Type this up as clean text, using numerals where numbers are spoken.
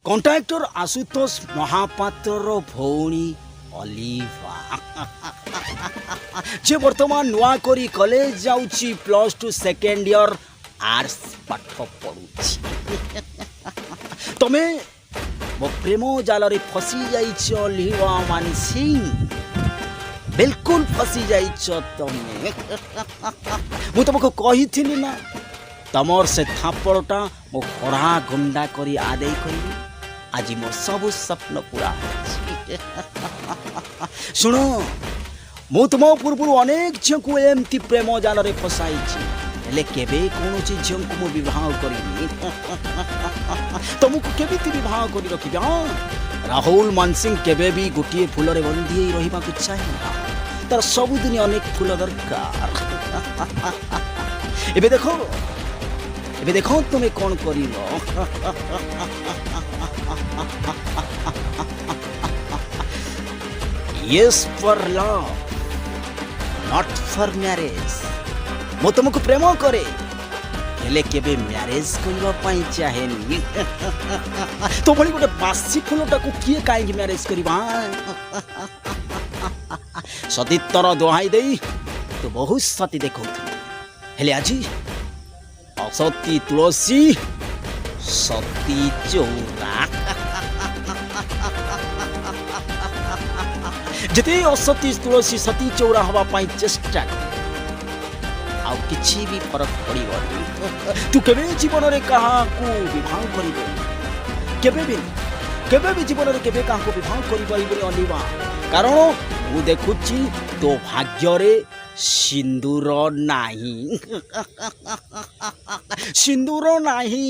contractor Ashutosh Mahapatra भौणी अलिवा जे वर्तमान नुआ करी कॉलेज जाउची +2 सेकेंड ईयर आर्ट्स पाठ पढ़ुची तमे मो प्रेम जाल रे फसी जाइछ अलिवा मानसी बिल्कुल फसी जाइछ तमे मु तुमको कही ना तमर से थापड़टा मो खड़ा गुंडा करी आदे करी आज मो सब स्वप्न पूरा शुण मु तुम पूर्व अनेक झील को एमती प्रेम जाल रे फसाई हेले केबे कौन झील को मु विवाह करी तुमको केमिति विवाह करी रखी राहुल मानसिंह केबे भी गोटे फूल रे बंधी रहिबा को चाहिए तार सबुदिन अनेक फूल दरकार एबे देखो तुम्हें कौन कर yes for love not for marriage मो तुमको प्रेम करे हेले केबे मैरिज करबा पई चाहेनी तो भली गोटे बासी फूलटा को किए काई मैरिज करबा सतीत्तर दोहाई देई तो बहुत सती देखौ हेले आजी असती तुलसी सती चौरा जते असती तुलसी सती चौरा हवा पाई चेष्टा आउ किछि भी फरक पड़िबनी तू केबे जीवन रे कहा को विवाह करिबो केबे भी जीवन रे केबे कहा को विवाह करिबो अनिवा कारण मु देखुची तो भाग्य रे सिंदूर नाही सिंदूर नाही